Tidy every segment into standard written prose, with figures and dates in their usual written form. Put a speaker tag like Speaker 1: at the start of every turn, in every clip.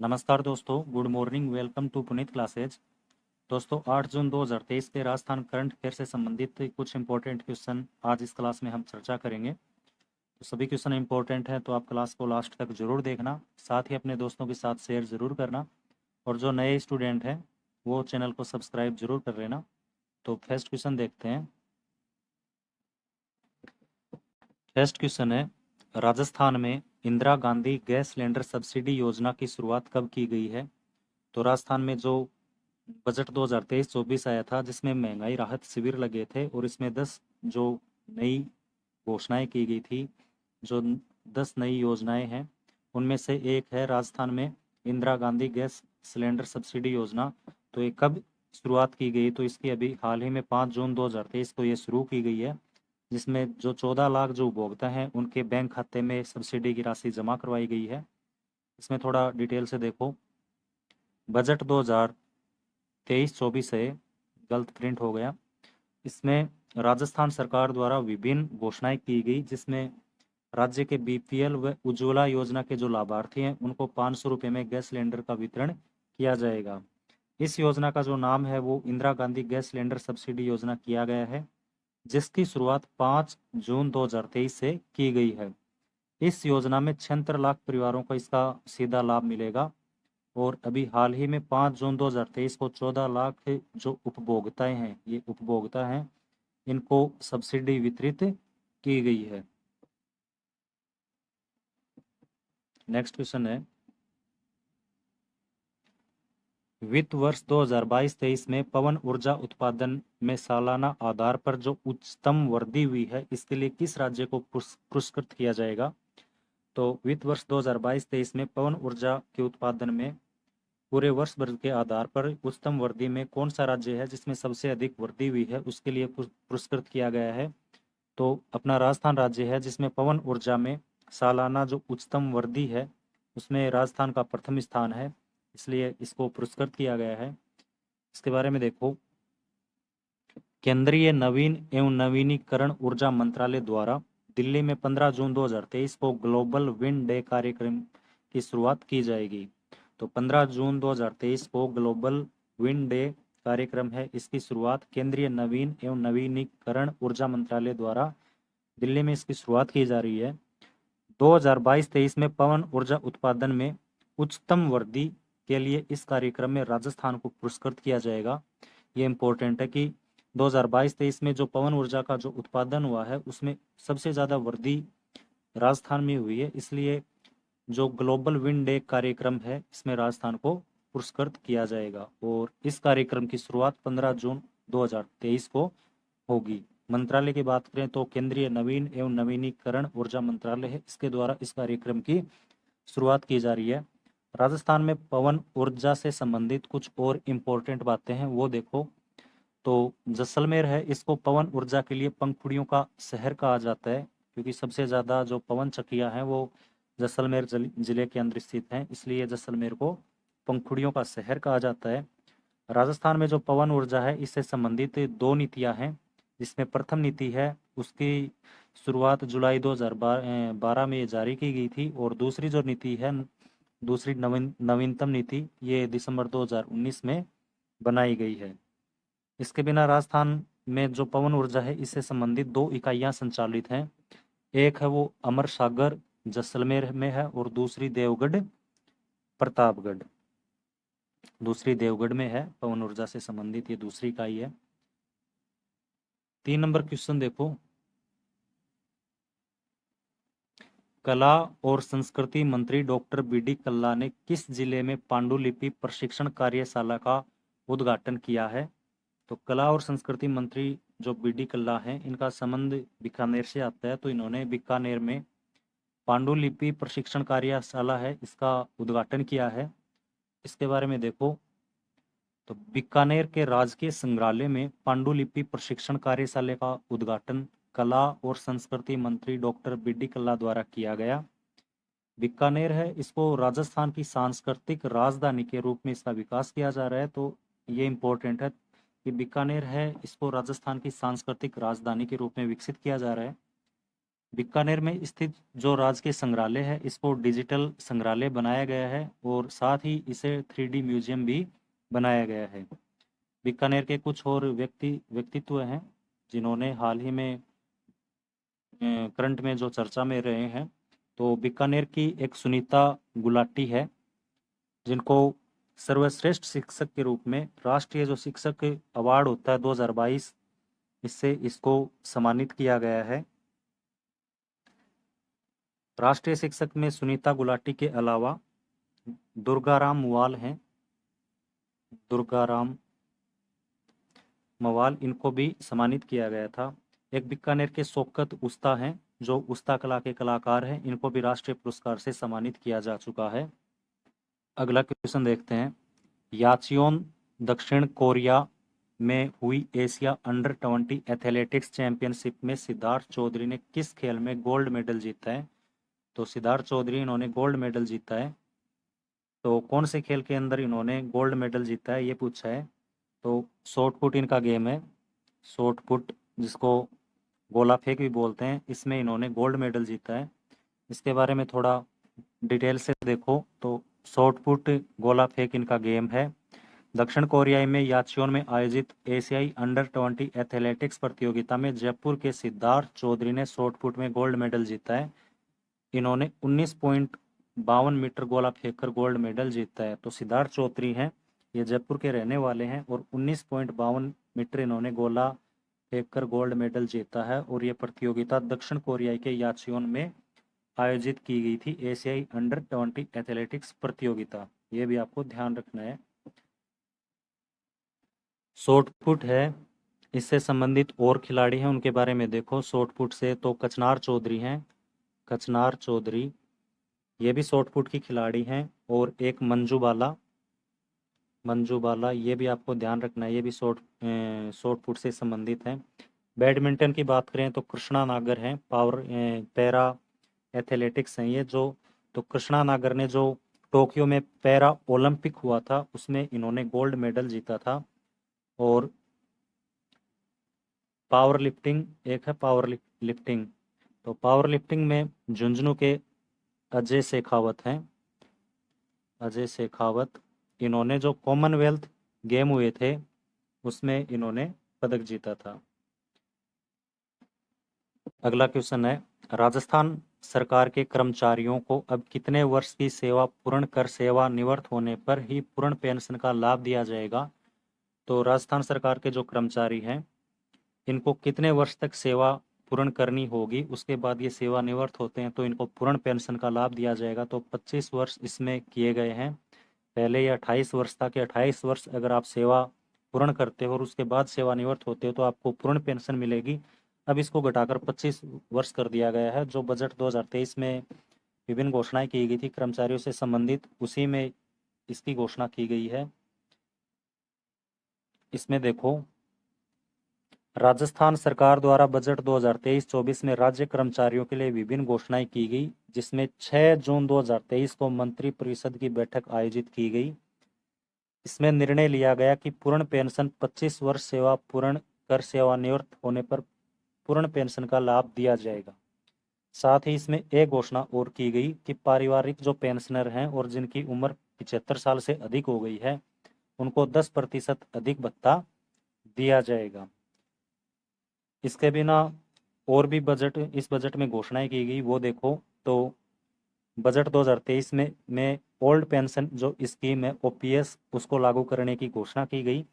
Speaker 1: नमस्कार दोस्तों, good morning. Welcome to Puneet classes. दोस्तों 8 जून 2023 के राजस्थान करंट अफेयर से संबंधित कुछ इंपॉर्टेंट क्वेश्चन आज इस क्लास में हम चर्चा करेंगे। तो सभी क्वेश्चन इंपॉर्टेंट हैं, तो आप क्लास को लास्ट तक जरूर देखना, साथ ही अपने दोस्तों के साथ शेयर ज़रूर करना। और जो नए स्टूडेंट हैं वो चैनल को सब्सक्राइब जरूर कर लेना। तो फर्स्ट क्वेश्चन देखते हैं। फर्स्ट क्वेश्चन है, राजस्थान में Indira Gandhi gas cylinder subsidy योजना की शुरुआत कब की गई है? तो राजस्थान में जो बजट 2023-24 आया था, जिसमें महंगाई राहत शिविर लगे थे और इसमें 10 जो नई घोषणाएं की गई थी, जो 10 नई योजनाएं हैं, उनमें से एक है राजस्थान में Indira Gandhi gas cylinder subsidy योजना। तो ये कब शुरुआत की गई? तो इसकी अभी हाल ही में 5 जून 2023 को ये शुरू की गई है, जिसमें जो 14 लाख जो उपभोक्ता हैं उनके बैंक खाते में सब्सिडी की राशि जमा करवाई गई है। इसमें थोड़ा डिटेल से देखो। बजट 2023-24 है, गलत प्रिंट हो गया। इसमें राजस्थान सरकार द्वारा विभिन्न घोषणाएं की गई, जिसमें राज्य के बीपीएल व उज्ज्वला योजना के जो लाभार्थी हैं उनको 500 रुपये में गैस सिलेंडर का वितरण किया जाएगा। इस योजना का जो नाम है वो Indira Gandhi gas cylinder subsidy योजना किया गया है, जिसकी शुरुआत 5 जून 2023 से की गई है। इस योजना में 76 लाख परिवारों को इसका सीधा लाभ मिलेगा और अभी हाल ही में 5 जून 2023 को 14 लाख जो उपभोक्ताएं हैं, ये उपभोक्ता हैं, इनको सब्सिडी वितरित की गई है। नेक्स्ट क्वेश्चन है, वित्त वर्ष 2022-23 में पवन ऊर्जा उत्पादन में सालाना आधार पर जो उच्चतम वृद्धि हुई है, इसके लिए किस राज्य को पुरस्कृत किया जाएगा? तो वित्त वर्ष 2022-23 में पवन ऊर्जा के उत्पादन में पूरे वर्ष भर के आधार पर उच्चतम वृद्धि में कौन सा राज्य है जिसमें सबसे अधिक वृद्धि हुई है, उसके लिए पुरस्कृत किया गया है। तो अपना राजस्थान राज्य है, जिसमें पवन ऊर्जा में सालाना जो उच्चतम वृद्धि है उसमें राजस्थान का प्रथम स्थान है, इसलिए इसको पुरस्कृत किया गया है। इसके बारे में देखो। केंद्रीय नवीन एवं नवीनीकरण ऊर्जा मंत्रालय द्वारा दिल्ली में 15 जून 2023 को ग्लोबल विंड डे कार्यक्रम की शुरुआत की जाएगी। तो 15 जून 2023 को ग्लोबल विंड डे कार्यक्रम है, इसकी शुरुआत केंद्रीय नवीन एवं नवीनीकरण ऊर्जा मंत्रालय द्वारा दिल्ली में इसकी शुरुआत की जा रही है। 2022-23 में पवन ऊर्जा उत्पादन में उच्चतम वृद्धि के लिए इस कार्यक्रम में राजस्थान को पुरस्कृत किया जाएगा। ये इम्पोर्टेंट है कि 2022-23 में जो पवन ऊर्जा का जो उत्पादन हुआ है उसमें सबसे ज़्यादा वृद्धि राजस्थान में हुई है, इसलिए जो ग्लोबल विंड डे कार्यक्रम है इसमें राजस्थान को पुरस्कृत किया जाएगा और इस कार्यक्रम की शुरुआत 15 जून 2023 को होगी। मंत्रालय की बात करें तो केंद्रीय नवीन एवं नवीनीकरण ऊर्जा मंत्रालय है, इसके द्वारा इस कार्यक्रम की शुरुआत की जा रही है। राजस्थान में पवन ऊर्जा से संबंधित कुछ और इम्पोर्टेंट बातें हैं, वो देखो। तो जैसलमेर है, इसको पवन ऊर्जा के लिए पंखुड़ियों का शहर कहा जाता है, क्योंकि सबसे ज़्यादा जो पवन चक्कियाँ हैं वो जैसलमेर जिले के अंदर स्थित हैं, इसलिए जैसलमेर को पंखुड़ियों का शहर कहा जाता है। राजस्थान में जो पवन ऊर्जा है इससे संबंधित दो नीतियां हैं, जिसमें प्रथम नीति है उसकी शुरुआत जुलाई 2012 में जारी की गई थी और दूसरी जो नीति है, दूसरी नवीनतम नीति, ये दिसंबर 2019 में बनाई गई है। इसके बिना राजस्थान में जो पवन ऊर्जा है इससे संबंधित दो इकाइयां संचालित हैं। एक है वो अमर सागर जैसलमेर में है और दूसरी देवगढ़ प्रतापगढ़, दूसरी देवगढ़ में है। पवन ऊर्जा से संबंधित ये दूसरी इकाई है। 3 नंबर क्वेश्चन देखो। कला और संस्कृति मंत्री डॉक्टर बीडी कल्ला ने किस जिले में पांडुलिपि प्रशिक्षण कार्यशाला का उद्घाटन किया है? तो कला और संस्कृति मंत्री जो बीडी कल्ला हैं, इनका संबंध बीकानेर से आता है, तो इन्होंने बीकानेर में पांडुलिपि प्रशिक्षण कार्यशाला है इसका उद्घाटन किया है। इसके बारे में देखो। तो बीकानेर के राजकीय संग्रहालय में पांडुलिपि प्रशिक्षण कार्यशाला का उद्घाटन कला और संस्कृति मंत्री डॉक्टर बीडी कल्ला द्वारा किया गया। बीकानेर है, इसको राजस्थान की सांस्कृतिक राजधानी के रूप में इसका विकास किया जा रहा है, तो ये इम्पोर्टेंट है कि बीकानेर है इसको राजस्थान की सांस्कृतिक राजधानी के रूप में विकसित किया जा रहा है। बीकानेर में स्थित जो राजकीय संग्रहालय है इसको डिजिटल संग्रहालय बनाया गया है और साथ ही इसे 3D म्यूजियम भी बनाया गया है। बीकानेर के कुछ और व्यक्तित्व हैं जिन्होंने हाल ही में करंट में जो चर्चा में रहे हैं। तो बीकानेर की एक सुनीता गुलाटी है जिनको सर्वश्रेष्ठ शिक्षक के रूप में राष्ट्रीय जो शिक्षक अवार्ड होता है 2022 इससे इसको सम्मानित किया गया है। राष्ट्रीय शिक्षक में सुनीता गुलाटी के अलावा दुर्गाराम मुवाल हैं, दुर्गाराम मवाल, इनको भी सम्मानित किया गया था। एक बीकानेर के शौकत उस्ता हैं जो उस्ता कला के कलाकार हैं, इनको भी राष्ट्रीय पुरस्कार से सम्मानित किया जा चुका है। अगला क्वेश्चन देखते हैं। याचियोन दक्षिण कोरिया में हुई एशिया अंडर 20 एथलेटिक्स चैंपियनशिप में सिद्धार्थ चौधरी ने किस खेल में गोल्ड मेडल जीता है? तो सिद्धार्थ चौधरी इन्होंने गोल्ड मेडल जीता है। तो कौन से खेल के अंदर इन्होंने गोल्ड मेडल जीता है ये पूछा है। तो शॉर्ट पुट इनका गेम है, शॉर्ट पुट जिसको गोला फेंक भी बोलते हैं, इसमें इन्होंने गोल्ड मेडल जीता है। इसके बारे में थोड़ा डिटेल से देखो तो शॉर्ट पुट गोला फेंक इनका गेम है। दक्षिण कोरिया में याचियोन में आयोजित एशियाई अंडर 20 एथलेटिक्स प्रतियोगिता में जयपुर के सिद्धार्थ चौधरी ने शॉर्ट पुट में गोल्ड मेडल जीता है। इन्होंने 19.52 मीटर गोला फेंककर गोल्ड मेडल जीता है। तो सिद्धार्थ चौधरी हैं, ये जयपुर के रहने वाले हैं और 19.52 मीटर इन्होंने गोला फेंककर गोल्ड मेडल जीता है। और ये प्रतियोगिता दक्षिण कोरिया के याचियोन में आयोजित की गई थी, एशियाई अंडर 20 एथलेटिक्स प्रतियोगिता, ये भी आपको ध्यान रखना है। शॉर्ट पुट है, इससे संबंधित और खिलाड़ी हैं उनके बारे में देखो। शॉर्ट पुट से तो कचनार चौधरी हैं, कचनार चौधरी ये भी शॉर्ट पुट की खिलाड़ी हैं। और एक मंजू बाला, मंजू बाला ये भी आपको ध्यान रखना है, ये भी शॉर्ट पुट से संबंधित हैं। बैडमिंटन की बात करें तो कृष्णा नागर हैं, पैरा एथलेटिक्स हैं ये जो। तो कृष्णा नागर ने जो टोक्यो में पैरा ओलंपिक हुआ था उसमें इन्होंने गोल्ड मेडल जीता था। और पावर लिफ्टिंग एक है, पावर लिफ्टिंग, तो पावर लिफ्टिंग में झुंझुनू के अजय शेखावत हैं, अजय शेखावत, इन्होंने जो कॉमनवेल्थ गेम हुए थे उसमें इन्होंने पदक जीता था। अगला क्वेश्चन है, राजस्थान सरकार के कर्मचारियों को अब कितने वर्ष की सेवा पूर्ण कर सेवानिवृत्त होने पर ही पूर्ण पेंशन का लाभ दिया जाएगा? तो राजस्थान सरकार के जो कर्मचारी हैं इनको कितने वर्ष तक सेवा पूर्ण करनी होगी, उसके बाद ये सेवानिवृत्त होते हैं तो इनको पूर्ण पेंशन का लाभ दिया जाएगा। तो 25 वर्ष इसमें किए गए हैं, पहले ये 28 वर्ष था कि 28 वर्ष अगर आप सेवा पूर्ण करते हो और उसके बाद सेवानिवृत्त होते हो तो आपको पूर्ण पेंशन मिलेगी। अब इसको घटाकर 25 वर्ष कर दिया गया है। जो बजट 2023 में विभिन्न घोषणाएं की गई थी कर्मचारियों से संबंधित, उसी में इसकी घोषणा की गई है। इसमें देखो, राजस्थान सरकार द्वारा बजट 2023-24 में राज्य कर्मचारियों के लिए विभिन्न घोषणाएं की गई, जिसमें 6 जून 2023 को मंत्री परिषद की बैठक आयोजित की गई। इसमें निर्णय लिया गया कि पूर्ण पेंशन 25 वर्ष सेवा पूर्ण कर सेवानिवृत्त होने पर पूर्ण पेंशन का लाभ दिया जाएगा। साथ ही इसमें एक घोषणा और की गई कि पारिवारिक जो पेंशनर हैं और जिनकी उम्र 75 साल से अधिक हो गई है उनको 10% अधिक भत्ता दिया जाएगा। इसके बिना और भी इस बजट में घोषणाएं की गई वो देखो। तो बजट 2023 में ओल्ड पेंशन जो स्कीम है ओपीएस उसको लागू करने की घोषणा की गई।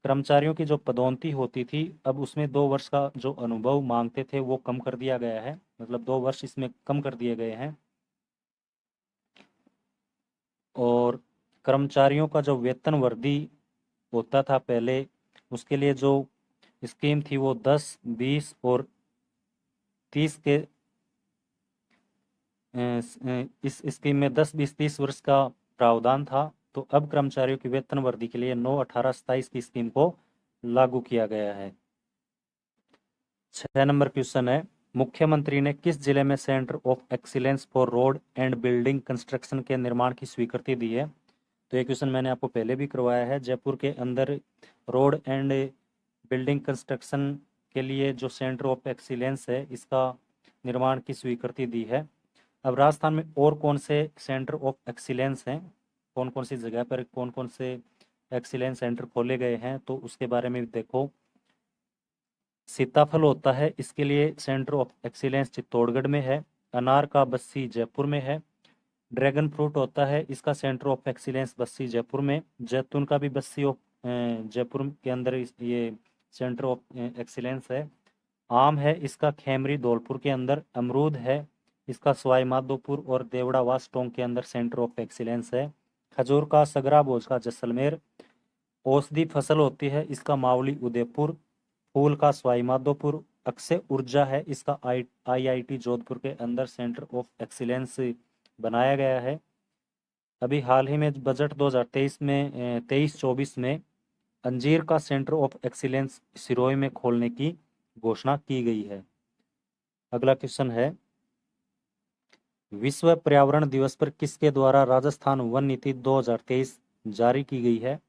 Speaker 1: कर्मचारियों की जो पदोन्नति होती थी अब उसमें 2 वर्ष का जो अनुभव मांगते थे वो कम कर दिया गया है, मतलब 2 वर्ष इसमें कम कर दिए गए हैं। और कर्मचारियों का जो वेतन वृद्धि होता था पहले, उसके लिए जो स्कीम थी वो 10, 20 और 30 के इस स्कीम में 10, 20, 30 वर्ष का प्रावधान था। तो अब कर्मचारियों की वेतन वृद्धि के लिए 9, 18, 27 की स्कीम को लागू किया गया है। 6 नंबर क्वेश्चन है, मुख्यमंत्री ने किस जिले में centre of excellence for road and building construction के निर्माण की स्वीकृति दी है? तो ये क्वेश्चन मैंने आपको पहले भी करवाया है। जयपुर के अंदर रोड एंड बिल्डिंग कंस्ट्रक्शन के लिए जो सेंटर ऑफ एक्सीलेंस है इसका निर्माण की स्वीकृति दी है। अब राजस्थान में और कौन से सेंटर ऑफ एक्सीलेंस हैं, कौन कौन सी जगह पर कौन कौन से एक्सीलेंस सेंटर खोले गए हैं, तो उसके बारे में देखो। सीताफल होता है, इसके लिए सेंटर ऑफ एक्सीलेंस चित्तौड़गढ़ में है। अनार का बस्सी जयपुर में है। ड्रैगन फ्रूट होता है, इसका centre of excellence Bassi Jaipur में। जैतून का भी बस्सी ऑफ जयपुर के अंदर ये सेंटर ऑफ एक्सीलेंस है। आम है, इसका खेमरी धौलपुर के अंदर। अमरूद है, इसका सवाई माधोपुर और देवड़ावास टोंक के अंदर सेंटर ऑफ एक्सीलेंस है। खजूर का सगरा भोज का जैसलमेर। औषधि फसल होती है, इसका मावली उदयपुर। फूल का सवाई माधोपुर। अक्षय ऊर्जा है, इसका आईआईटी जोधपुर के अंदर सेंटर ऑफ एक्सीलेंस बनाया गया है। अभी हाल ही में बजट 2023 में 23-24 में अंजीर का सेंटर ऑफ एक्सीलेंस सिरोही में खोलने की घोषणा की गई है। अगला क्वेश्चन है, विश्व पर्यावरण दिवस पर किसके द्वारा राजस्थान वन नीति 2023 जारी की गई है?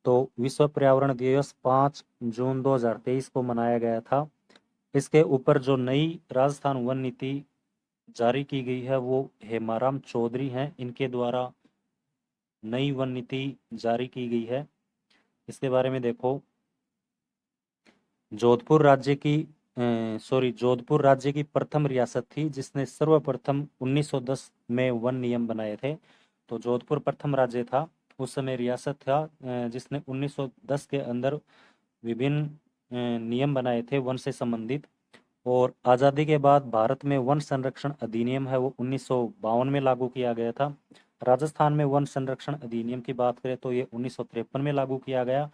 Speaker 1: तो विश्व पर्यावरण दिवस 5 जून 2023 को मनाया गया था। इसके ऊपर जो नई राजस्थान वन नीति जारी की गई है वो हेमाराम चौधरी हैं, इनके द्वारा नई वन नीति जारी की गई है। इसके बारे में देखो। जोधपुर राज्य की प्रथम रियासत थी जिसने सर्वप्रथम 1910 में वन नियम बनाए थे। तो जोधपुर प्रथम राज्य था, उस समय रियासत था जिसने 1910 के अंदर विभिन्न नियम बनाए थे वन से संबंधित। और आज़ादी के बाद भारत में वन संरक्षण अधिनियम है वो 1952 में लागू किया गया था। राजस्थान में वन संरक्षण अधिनियम की बात करें तो ये 1953 में लागू किया गया।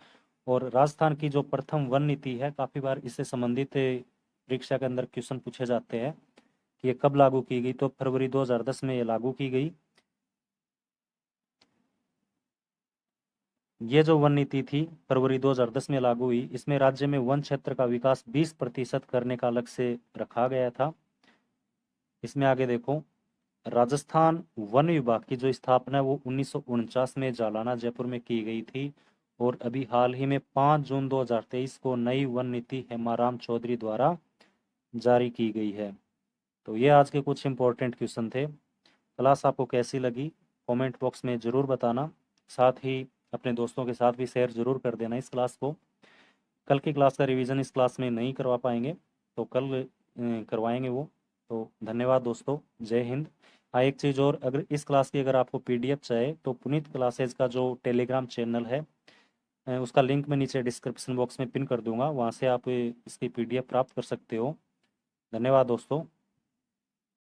Speaker 1: और राजस्थान की जो प्रथम वन नीति है, काफ़ी बार इससे संबंधित परीक्षा के अंदर क्वेश्चन पूछे जाते हैं कि ये कब लागू की गई, तो फरवरी 2010 में ये लागू की गई। ये जो वन नीति थी फरवरी 2010 में लागू हुई, इसमें राज्य में वन क्षेत्र का विकास 20% करने का लक्ष्य रखा गया था। इसमें आगे देखो, राजस्थान वन विभाग की जो स्थापना है वो 1949 में जालाना जयपुर में की गई थी। और अभी हाल ही में 5 जून 2023 को नई वन नीति हेमाराम चौधरी द्वारा जारी की गई है। तो ये आज के कुछ इंपॉर्टेंट क्वेश्चन थे। क्लास आपको कैसी लगी कमेंट बॉक्स में ज़रूर बताना, साथ ही अपने दोस्तों के साथ भी शेयर ज़रूर कर देना इस क्लास को। कल की क्लास का रिवीजन इस क्लास में नहीं करवा पाएंगे तो कल करवाएंगे वो। तो धन्यवाद दोस्तों, जय हिंद। हाँ, एक चीज़ और, अगर इस क्लास की अगर आपको पीडीएफ चाहिए तो पुनीत क्लासेज का जो टेलीग्राम चैनल है उसका लिंक मैं नीचे डिस्क्रिप्शन बॉक्स में पिन कर दूंगा, वहाँ से आप इसकी पीडीएफ प्राप्त कर सकते हो। धन्यवाद दोस्तों।